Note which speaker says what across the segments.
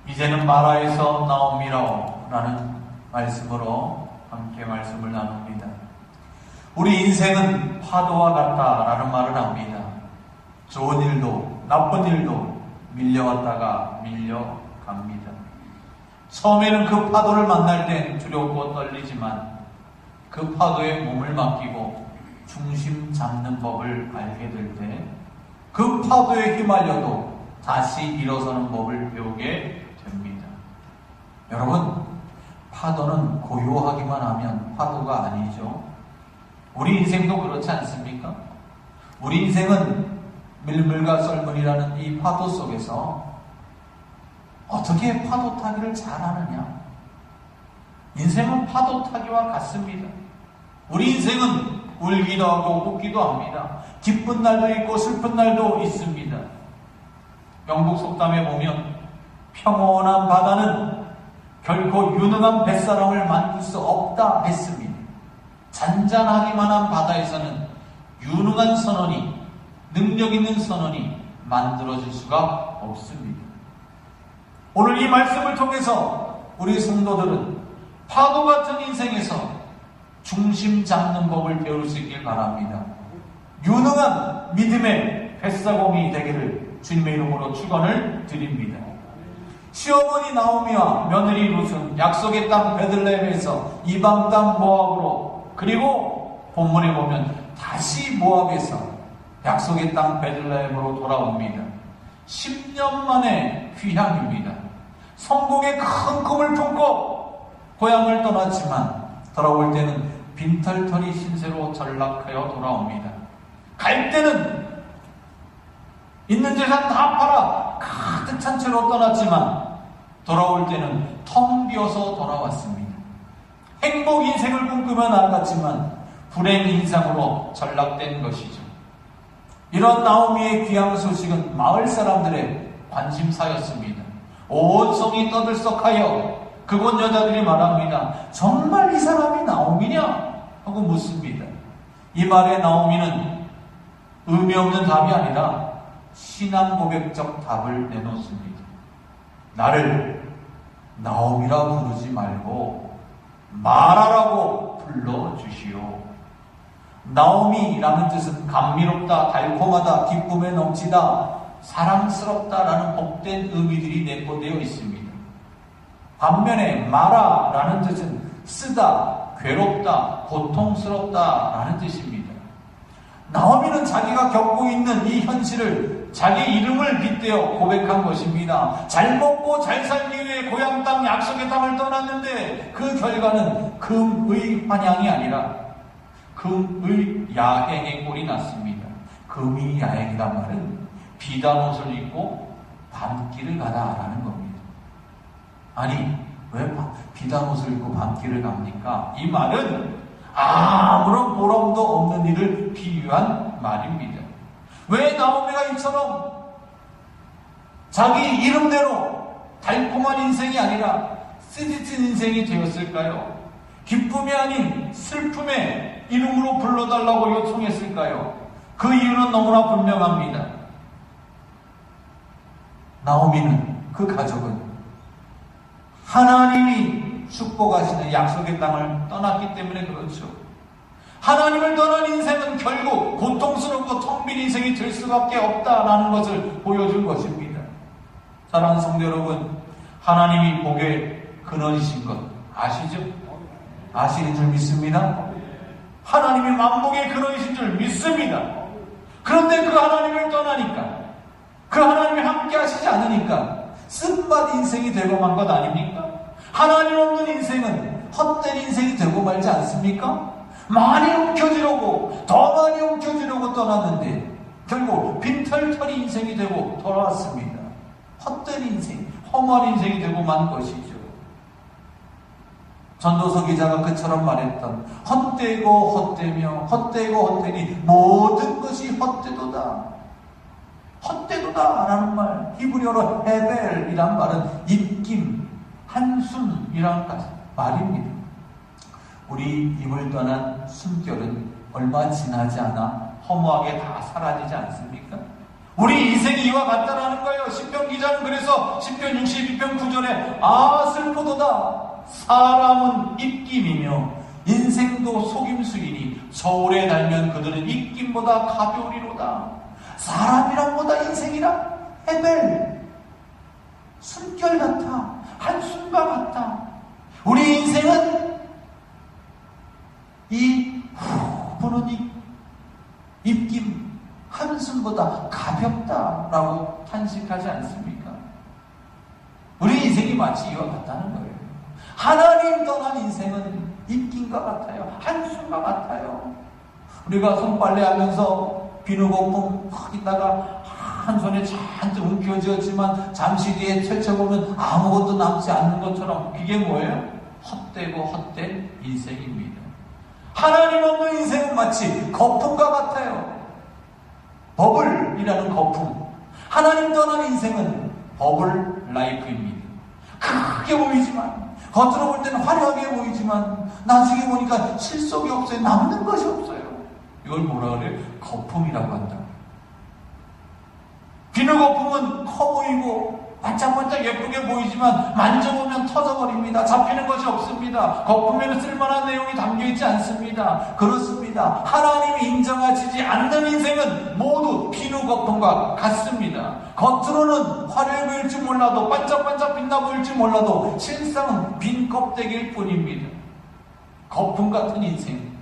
Speaker 1: 이제는 마라에서 나오미라오 라는 말씀으로 함께 말씀을 나눕니다. 우리 인생은 파도와 같다라는 말을 합니다. 좋은 일도 나쁜 일도 밀려왔다가 밀려갑니다. 처음에는 그 파도를 만날 땐 두렵고 떨리지만 그 파도에 몸을 맡기고 중심 잡는 법을 알게 될 때 그 파도에 휘말려도 다시 일어서는 법을 배우게 됩니다. 여러분, 파도는 고요하기만 하면 파도가 아니죠. 우리 인생도 그렇지 않습니까? 우리 인생은 밀물과 썰물이라는 이 파도 속에서 어떻게 파도 타기를 잘하느냐? 인생은 파도 타기와 같습니다. 우리 인생은 울기도 하고 웃기도 합니다. 기쁜 날도 있고 슬픈 날도 있습니다. 영국 속담에 보면 평온한 바다는 결코 유능한 뱃사람을 만들 수 없다 했습니다. 잔잔하기만 한 바다에서는 유능한 선원이, 능력 있는 선원이 만들어질 수가 없습니다. 오늘 이 말씀을 통해서 우리 성도들은 파도 같은 인생에서 중심 잡는 법을 배울 수 있길 바랍니다. 유능한 믿음의 뱃사공이 되기를 주님의 이름으로 축원을 드립니다. 시어머니 나오미와 며느리 룻은 약속의 땅 베들레헴에서 이방 땅 모압으로, 그리고 본문에 보면 다시 모압에서 약속의 땅 베들레헴으로 돌아옵니다. 10년 만에 귀향입니다. 성공의 큰 꿈을 품고 고향을 떠났지만 돌아올 때는 빈털터리 신세로 전락하여 돌아옵니다. 갈 때는 있는 재산 다 팔아 가득 찬 채로 떠났지만 돌아올 때는 텅 비어서 돌아왔습니다. 행복 인생을 꿈꾸며 나아갔지만 불행 인생으로 전락된 것이죠. 이런 나오미의 귀향 소식은 마을 사람들의 관심사였습니다. 온 성이 떠들썩하여 그곳 여자들이 말합니다. 정말 이 사람이 나오미냐? 하고 묻습니다. 이 말에 나오미는 의미 없는 답이 아니라 신앙 고백적 답을 내놓습니다. 나를 나오미라 부르지 말고 마라라고 불러주시오. 나오미라는 뜻은 감미롭다, 달콤하다, 기쁨에 넘치다, 사랑스럽다라는 복된 의미들이 내포되어 있습니다. 반면에 마라라는 뜻은 쓰다, 괴롭다, 고통스럽다라는 뜻입니다. 나오미는 자기가 겪고 있는 이 현실을 자기 이름을 빗대어 고백한 것입니다. 잘 먹고 잘 살기 위해 고향 땅, 약속의 땅을 떠났는데 그 결과는 금의 환향이 아니라 금의 야행의 꼴이 났습니다. 금의 야행이란 말은 비단 옷을 입고 밤길을 가다라는 겁니다. 아니, 왜 비단 옷을 입고 밤길을 갑니까? 이 말은 아무런 보람도 없는 일을 비유한 말입니다. 왜 나오미가 이처럼 자기 이름대로 달콤한 인생이 아니라 쓰디쓴 인생이 되었을까요? 기쁨이 아닌 슬픔의 이름으로 불러달라고 요청했을까요? 그 이유는 너무나 분명합니다. 나오미는, 그 가족은 하나님이 축복하시는 약속의 땅을 떠났기 때문에 그렇죠. 하나님을 떠난 인생은 결국 고통스럽고 텅 빈 인생이 될 수밖에 없다라는 것을 보여준 것입니다. 사랑하는 성도 여러분, 하나님이 복의 근원이신 것 아시죠? 아시는 줄 믿습니다. 하나님이 만복의 근원이신 줄 믿습니다. 그런데 그 하나님을 떠나니까, 그 하나님이 함께 하시지 않으니까 쓴맛 인생이 되고 만 것 아닙니까? 하나님 없는 인생은 헛된 인생이 되고 말지 않습니까? 많이 움켜쥐려고, 더 많이 움켜쥐려고 떠났는데 결국 빈털터리 인생이 되고 돌아왔습니다. 헛된 인생, 험한 인생이 되고 만 것이죠. 전도서 기자가 그처럼 말했던 헛되고 헛되며 헛되고 헛되니 모든 것이 헛되도다. 헛되도다 라는 말, 히브리어로 헤벨이란 말은 입김, 한숨이란 말입니다. 우리 입을 떠난 숨결은 얼마 지나지 않아 허무하게 다 사라지지 않습니까? 우리 인생이 이와 같다라는 거예요. 시편 기자는 그래서 시편 62편 9절에 슬프도다. 사람은 입김이며 인생도 속임수이니 저울에 달면 그들은 입김보다 가벼우리로다. 사람이란 뭐다? 인생이란 헤벨, 숨결 같아. 한숨과 같다. 우리 인생은 이 부는 입김, 한숨보다 가볍다라고 탄식하지 않습니까? 우리 인생이 마치 이와 같다는 거예요. 하나님 떠난 인생은 입김과 같아요. 한숨과 같아요. 우리가 손빨래 하면서 비누거품 확 있다가 한 손에 잔뜩 움켜쥐었지만 잠시 뒤에 펼쳐보면 아무것도 남지 않는 것처럼 그게 뭐예요? 헛되고 헛된 인생입니다. 하나님 없는 인생은 마치 거품과 같아요. 버블이라는 거품. 하나님 떠난 인생은 버블 라이프입니다. 크게 보이지만, 겉으로 볼 때는 화려하게 보이지만 나중에 보니까 실속이 없어요. 남는 것이 없어요. 이걸 뭐라 그래요? 거품이라고 한다. 비누 거품은 커 보이고 반짝반짝 예쁘게 보이지만 만져보면 터져버립니다. 잡히는 것이 없습니다. 거품에는 쓸만한 내용이 담겨있지 않습니다. 그렇습니다. 하나님이 인정하시지 않는 인생은 모두 비누 거품과 같습니다. 겉으로는 화려해 보일지 몰라도 반짝반짝 빛나 보일지 몰라도 실상은 빈 껍데기일 뿐입니다. 거품 같은 인생,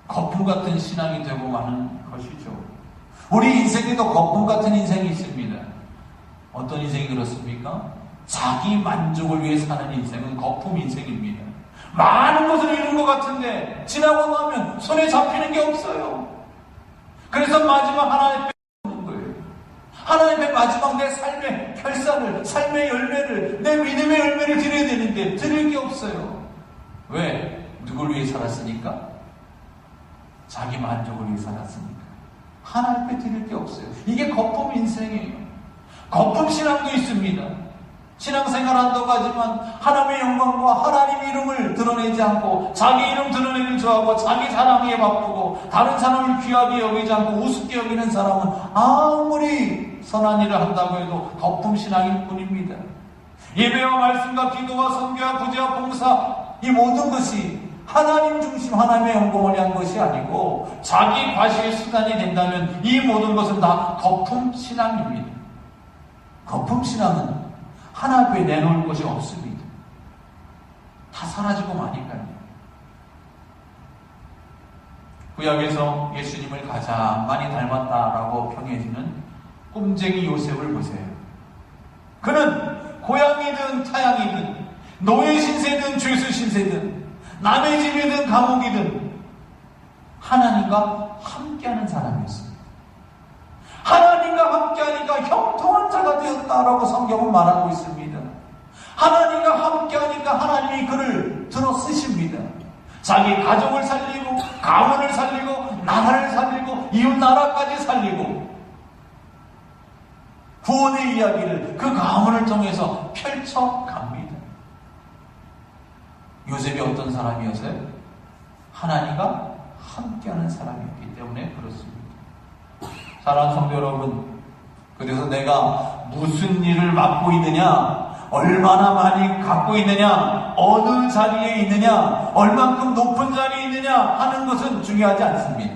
Speaker 1: 거품 같은 신앙이 되고 마는 것이죠. 우리 인생에도 거품 같은 인생이 있습니다. 어떤 인생이 그렇습니까? 자기 만족을 위해 사는 인생은 거품 인생입니다. 많은 것을 이룬 것 같은데 지나고 나면 손에 잡히는 게 없어요. 그래서 마지막 하나님 빼앗는 거예요. 하나님 앞에 마지막 내 삶의 결산을, 삶의 열매를, 내 믿음의 열매를 드려야 되는데 드릴 게 없어요. 왜? 누굴 위해 살았으니까? 자기 만족을 위해 살았으니까. 하나님 앞에 드릴 게 없어요. 이게 거품 인생이에요. 거품 신앙도 있습니다. 신앙생활 한다고 하지만 하나님의 영광과 하나님의 이름을 드러내지 않고 자기 이름 드러내기를 좋아하고 자기 자랑에 바쁘고 다른 사람을 귀하게 여기지 않고 우습게 여기는 사람은 아무리 선한 일을 한다고 해도 거품 신앙일 뿐입니다. 예배와 말씀과 기도와 선교와 구제와 봉사, 이 모든 것이 하나님 중심 하나님의 영광을 위한 것이 아니고 자기 과시의 수단이 된다면 이 모든 것은 다 거품 신앙입니다. 거품 신앙은 하나 앞에 내놓을 것이 없습니다. 다 사라지고 마니까요. 구약에서 예수님을 가장 많이 닮았다라고 평해지는 꿈쟁이 요셉을 보세요. 그는 고향이든 타향이든 노예 신세든 죄수 신세든 남의 집이든 감옥이든 하나님과 함께하는 사람이었습니다. 하나님과 함께하니까 형통한 자가 되었다라고 성경은 말하고 있습니다. 하나님과 함께하니까 하나님이 그를 들어 쓰십니다. 자기 가족을 살리고 가문을 살리고 나라를 살리고 이웃 나라까지 살리고 구원의 이야기를 그 가문을 통해서 펼쳐갑니다. 요셉이 어떤 사람이었어요? 하나님과 함께하는 사람이었기 때문에 그렇습니다. 사랑하는 성도 여러분, 그래서 내가 무슨 일을 맡고 있느냐, 얼마나 많이 갖고 있느냐, 어느 자리에 있느냐, 얼만큼 높은 자리에 있느냐 하는 것은 중요하지 않습니다.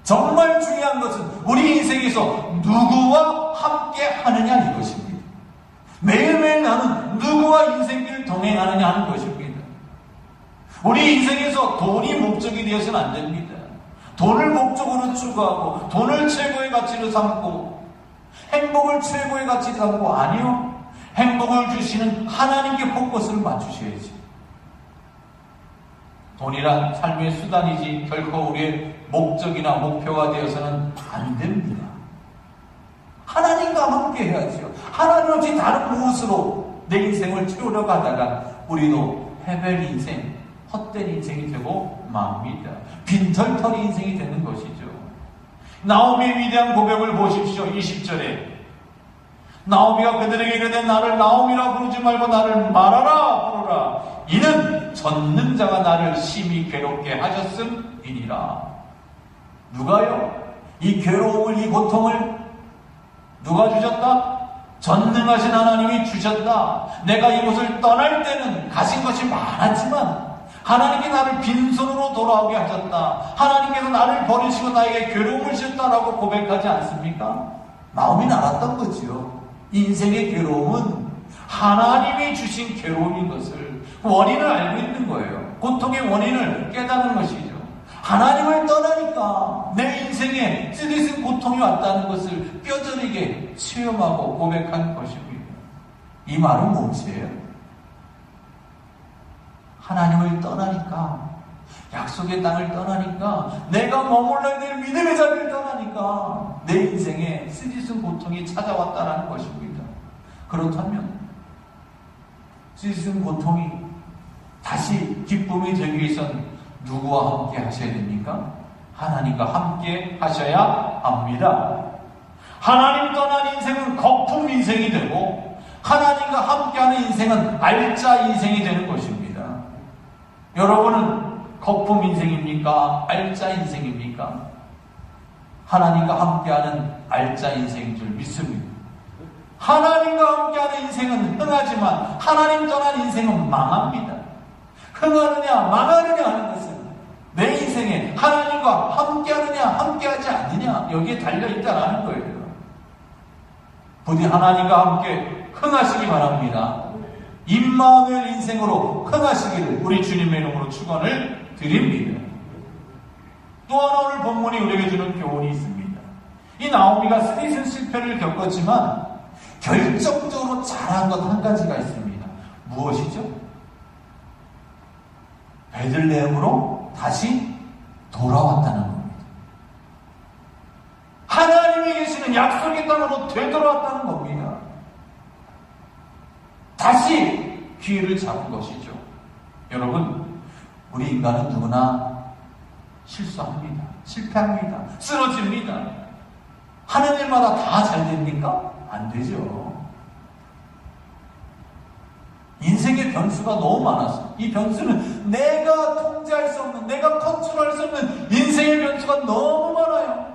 Speaker 1: 정말 중요한 것은 우리 인생에서 누구와 함께 하느냐 이것입니다. 매일매일 나는 누구와 인생길을 동행하느냐 하는 것입니다. 우리 인생에서 돈이 목적이 되어서는 안 됩니다. 돈을 목적으로 추구하고 돈을 최고의 가치로 삼고 행복을 최고의 가치로 삼고 아니요. 행복을 주시는 하나님께 포커스를 맞추셔야지. 돈이란 삶의 수단이지 결코 우리의 목적이나 목표가 되어서는 안 됩니다. 하나님과 함께 해야지요. 하나님 없이 다른 무엇으로 내 인생을 채우려 가다가 우리도 헤벨 인생, 헛된 인생이 되고 맙니다. 빈털터리 인생이 되는 것이죠. 나오미의 위대한 고백을 보십시오. 20절에 나오미가 그들에게 이르되 나를 나오미라 부르지 말고 나를 마라라 부르라. 이는 전능자가 나를 심히 괴롭게 하셨음이니라. 누가요? 이 괴로움을, 이 고통을 누가 주셨다? 전능하신 하나님이 주셨다. 내가 이곳을 떠날 때는 가진 것이 많았지만 하나님께 나를 빈손으로 돌아오게 하셨다. 하나님께서 나를 버리시고 나에게 괴로움을 주셨다라고 고백하지 않습니까? 마음이 나갔던 거지요. 인생의 괴로움은 하나님이 주신 괴로움인 것을, 원인을 알고 있는 거예요. 고통의 원인을 깨닫는 것이죠. 하나님을 떠나니까 내 인생에 쓰디쓴 고통이 왔다는 것을 뼈저리게 체험하고 고백한 것입니다. 이 말은 무엇이에요? 하나님을 떠나니까, 약속의 땅을 떠나니까, 내가 머물러야 될 믿음의 자리를 떠나니까 내 인생에 쓰디쓴 고통이 찾아왔다는 것입니다. 그렇다면 쓰디쓴 고통이 다시 기쁨이 되기 위해서는 누구와 함께 하셔야 됩니까? 하나님과 함께 하셔야 합니다. 하나님 떠난 인생은 거품 인생이 되고 하나님과 함께하는 인생은 알짜 인생이 되는 것입니다. 여러분은 거품 인생입니까? 알짜 인생입니까? 하나님과 함께하는 알짜 인생인 줄 믿습니다. 하나님과 함께하는 인생은 흥하지만 하나님 떠난 인생은 망합니다. 흥하느냐 망하느냐 하는 것은 내 인생에 하나님과 함께하느냐 함께하지 않느냐 여기에 달려있다는 거예요. 부디 하나님과 함께 흥하시기 바랍니다. 임마누엘 인생으로 흥하시기를 우리 주님의 이름으로 축원을 드립니다. 또 하나 오늘 본문이 우리에게 주는 교훈이 있습니다. 이 나오미가 쓰디쓴 실패를 겪었지만 결정적으로 잘한 것 한 가지가 있습니다. 무엇이죠? 베들레헴으로 다시 돌아왔다는 겁니다. 하나님이 계시는 약속의 땅으로 되돌아왔다는 겁니다. 다시 기회를 잡은 것이죠. 여러분, 우리 인간은 누구나 실수합니다. 실패합니다. 쓰러집니다. 하는 일마다 다 잘 됩니까? 안 되죠. 인생의 변수가 너무 많아서 이 변수는 내가 통제할 수 없는, 내가 컨트롤할 수 없는 인생의 변수가 너무 많아요.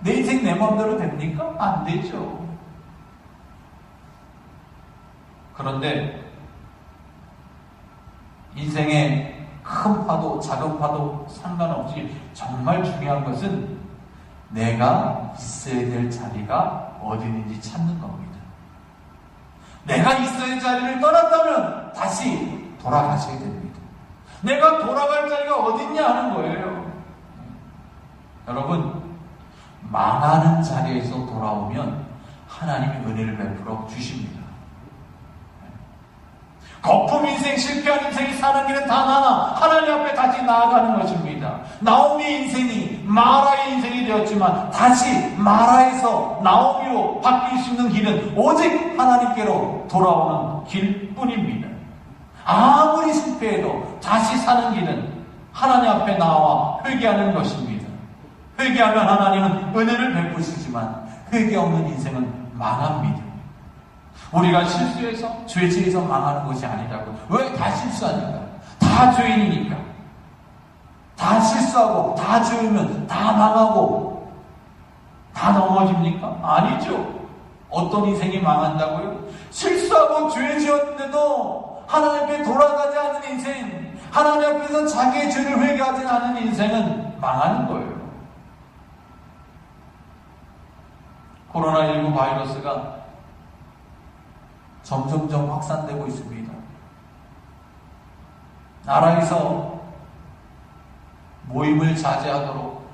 Speaker 1: 내 인생 내 마음대로 됩니까? 안 되죠. 그런데 인생의 큰 파도, 작은 파도 상관없이 정말 중요한 것은 내가 있어야 될 자리가 어디 있는지 찾는 겁니다. 내가 있어야 할 자리를 떠났다면 다시 돌아가셔야 됩니다. 내가 돌아갈 자리가 어딨냐 하는 거예요. 여러분, 망하는 자리에서 돌아오면 하나님이 은혜를 베풀어 주십니다. 거품 인생, 실패한 인생이 사는 길은 단 하나, 하나님 앞에 다시 나아가는 것입니다. 나오미 인생이 마라의 인생이 되었지만 다시 마라에서 나오미로 바뀔 수 있는 길은 오직 하나님께로 돌아오는 길뿐입니다. 아무리 실패해도 다시 사는 길은 하나님 앞에 나와 회개하는 것입니다. 회개하면 하나님은 은혜를 베푸시지만 회개 없는 인생은 망합니다. 우리가 실수해서 죄지에서 망하는 것이 아니라고. 왜? 다 실수하니까. 다 죄인이니까. 다 실수하고 다 죄이면 다 망하고 다 넘어집니까? 아니죠. 어떤 인생이 망한다고요? 실수하고 죄 지었는데도 하나님 앞에 돌아가지 않는 인생, 하나님 앞에서 자기의 죄를 회개하지 않는 인생은 망하는 거예요. 코로나19 바이러스가 점점점 확산되고 있습니다. 나라에서 모임을 자제하도록,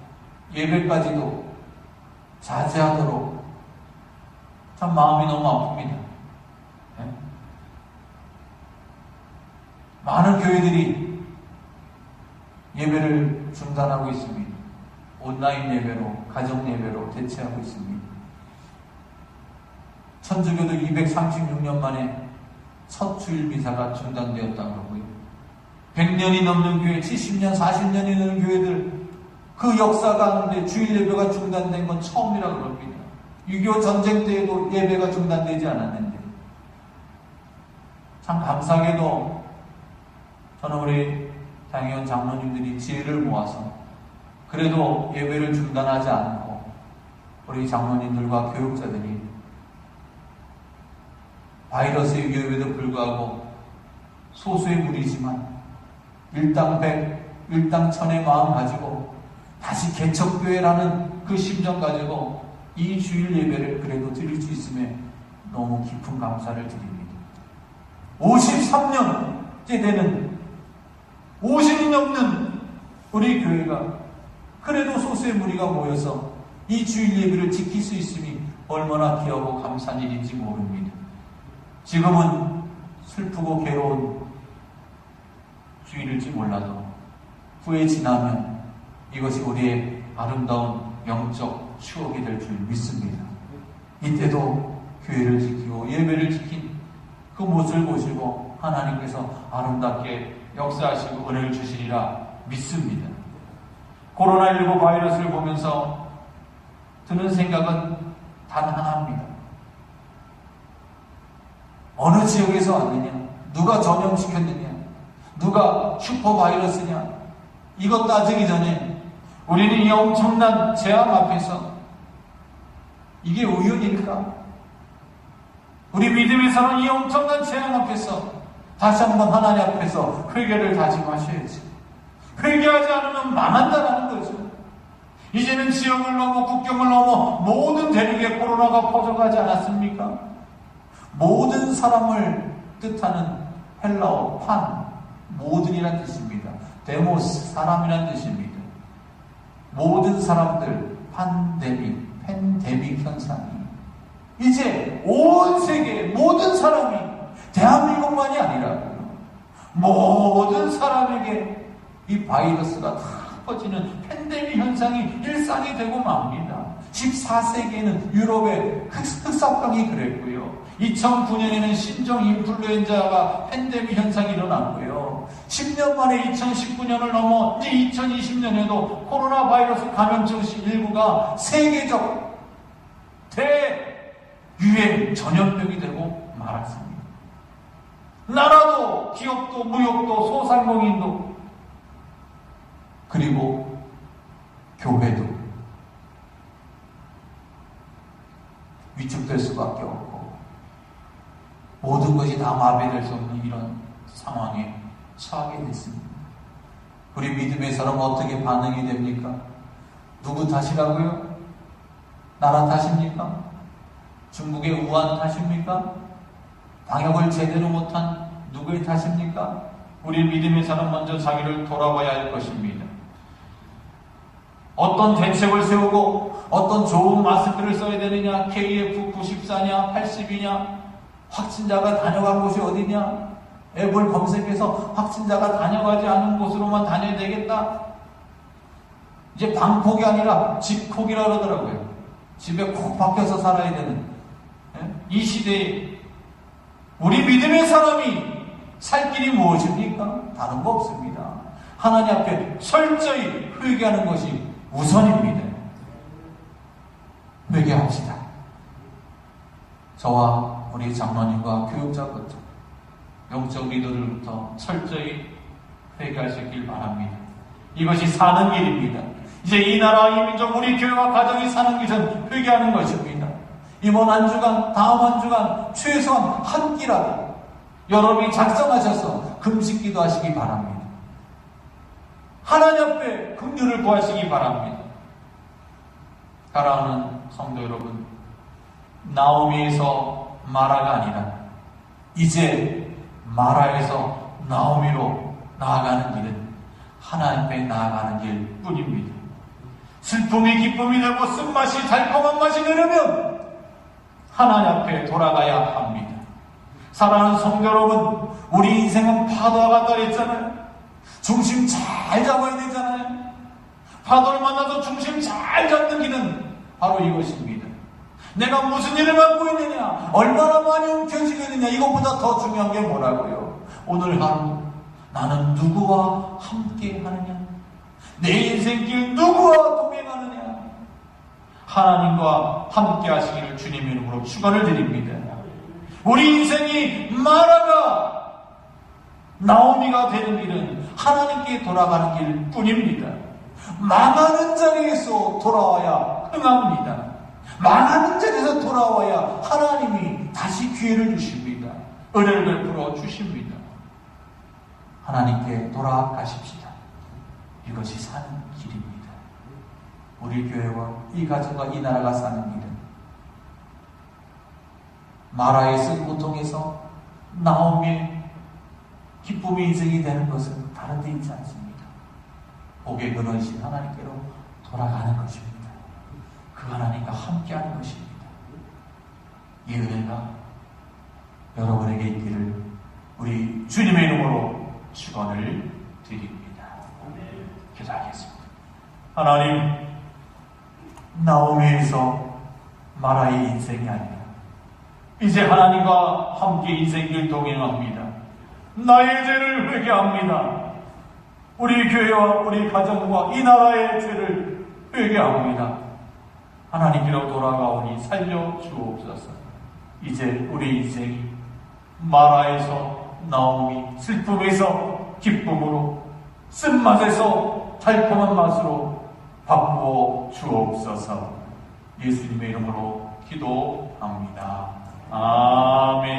Speaker 1: 예배까지도 자제하도록, 참 마음이 너무 아픕니다. 네? 많은 교회들이 예배를 중단하고 있습니다. 온라인 예배로, 가정 예배로 대체하고 있습니다. 천주교도 236년 만에 첫 주일 미사가 중단되었다고 하고요. 100년이 넘는 교회, 70년, 40년이 넘는 교회들 그 역사 가운데 주일 예배가 중단된 건 처음이라고 그럽니다. 6.25 전쟁 때에도 예배가 중단되지 않았는데 참 감사하게도 저는 우리 장애원 장로님들이 지혜를 모아서 그래도 예배를 중단하지 않고 우리 장로님들과 교육자들이 바이러스의 위협에도 불구하고 소수의 무리지만 일당백, 일당천의 마음 가지고 다시 개척교회라는 그 심정 가지고 이 주일 예배를 그래도 드릴 수 있음에 너무 깊은 감사를 드립니다. 53년째 되는 50이 넘는 우리 교회가 그래도 소수의 무리가 모여서 이 주일 예배를 지킬 수 있음이 얼마나 귀하고 감사한 일인지 모릅니다. 지금은 슬프고 괴로운 주일일지 몰라도 후에 지나면 이것이 우리의 아름다운 영적 추억이 될 줄 믿습니다. 이때도 교회를 지키고 예배를 지킨 그 모습을 보시고 하나님께서 아름답게 역사하시고 은혜를 주시리라 믿습니다. 코로나19 바이러스를 보면서 드는 생각은 단 하나입니다. 어느 지역에서 왔느냐? 누가 전염시켰느냐? 누가 슈퍼바이러스냐? 이것 따지기 전에 우리는 이 엄청난 재앙 앞에서 이게 우연일까? 우리 믿음의 사람 이 엄청난 재앙 앞에서 다시 한번 하나님 앞에서 회개를 다짐하셔야지. 회개하지 않으면 망한다는 거죠. 이제는 지역을 넘어 국경을 넘어 모든 대륙에 코로나가 퍼져가지 않았습니까? 모든 사람을 뜻하는 헬라어 판, 모든이란 뜻입니다. 데모스, 사람이란 뜻입니다. 모든 사람들, 팬데믹 현상이 이제 온 세계 모든 사람이 대한민국만이 아니라 모든 사람에게 이 바이러스가 다 퍼지는 팬데믹 현상이 일상이 되고 맙니다. 14세기에는 유럽의 흑사병이 그랬고요. 2009년에는 신종 인플루엔자가 팬데믹 현상이 일어났고요. 10년 만에 2019년을 넘어 이제 2020년에도 코로나 바이러스 감염증 19가 세계적 대유행 전염병이 되고 말았습니다. 나라도 기업도 무역도 소상공인도 그리고 교회도 위축될 수밖에 없고 모든 것이 다 마비될 수 없는 이런 상황에 처하게 됐습니다. 우리 믿음의 사람 어떻게 반응이 됩니까? 누구 탓이라고요? 나라 탓입니까? 중국의 우한 탓입니까? 방역을 제대로 못한 누구의 탓입니까? 우리 믿음의 사람 먼저 자기를 돌아봐야 할 것입니다. 어떤 대책을 세우고 어떤 좋은 마스크를 써야 되느냐, KF94냐 80이냐, 확진자가 다녀간 곳이 어디냐, 앱을 검색해서 확진자가 다녀가지 않은 곳으로만 다녀야 되겠다. 이제 방콕이 아니라 집콕이라 그러더라고요. 집에 콕 박혀서 살아야 되는 이 시대에 우리 믿음의 사람이 살 길이 무엇입니까? 다른 거 없습니다. 하나님 앞에 철저히 회개하는 것이 우선입니다. 회개합시다. 저와 우리 장로님과 교육자부터 영적 리더들부터 철저히 회개할 수 있길 바랍니다. 이것이 사는 길입니다. 이제 이 나라, 이 민족, 우리 교회와 가정이 사는 길은 회개하는 것입니다. 이번 한 주간, 다음 한 주간 최소한 한 끼라도 여러분이 작성하셔서 금식기도 하시기 바랍니다. 하나님 앞에 긍휼을 구하시기 바랍니다. 사랑하는 성도 여러분, 나오미에서 마라가 아니라 이제 마라에서 나오미로 나아가는 길은 하나님 앞에 나아가는 길 뿐입니다. 슬픔이 기쁨이 되고 쓴맛이 달콤한 맛이 되려면 하나님 앞에 돌아가야 합니다. 사랑하는 성도 여러분, 우리 인생은 파도와 같다 그랬잖아요. 중심 잘 잡아야 되잖아요. 파도를 만나서 중심 잘 잡는 길은 바로 이것입니다. 내가 무슨 일을 맡고 있느냐, 얼마나 많이 움켜쥐고 있느냐, 이것보다 더 중요한 게 뭐라고요? 오늘 하루 나는 누구와 함께 하느냐, 내 인생길 누구와 동행하느냐, 하나님과 함께 하시기를 주님의 이름으로 축원을 드립니다. 우리 인생이 마라가 나오미가 되는 길은 하나님께 돌아가는 길 뿐입니다. 망하는 자리에서 돌아와야 흥합니다. 망하는 자리에서 돌아와야 하나님이 하나님이 다시 기회를 주십니다. 은혜를 베풀어 주십니다. 하나님께 돌아가십시다. 이것이 사는 길입니다. 우리 교회와 이 가정과 이 나라가 사는 길은 마라의 쓴 고통에서 나오미의 기쁨의 인생이 되는 것은 다른 데 있지 않습니다. 복의 근원이신 하나님께로 돌아가는 것입니다. 그 하나님과 함께하는 것입니다. 이 은혜가 여러분에게 있기를 우리 주님의 이름으로 축원을 드립니다. 기도하겠습니다. 하나님, 나오미에서 마라의 인생이 아니라 이제 하나님과 함께 인생을 동행합니다. 나의 죄를 회개합니다. 우리 교회와 우리 가정과 이 나라의 죄를 회개합니다. 하나님께로 돌아가오니 살려주옵소서. 이제 우리 인생이 마라에서 나오미, 슬픔에서 기쁨으로, 쓴맛에서 달콤한 맛으로 바꾸어 주옵소서. 예수님의 이름으로 기도합니다. 아멘.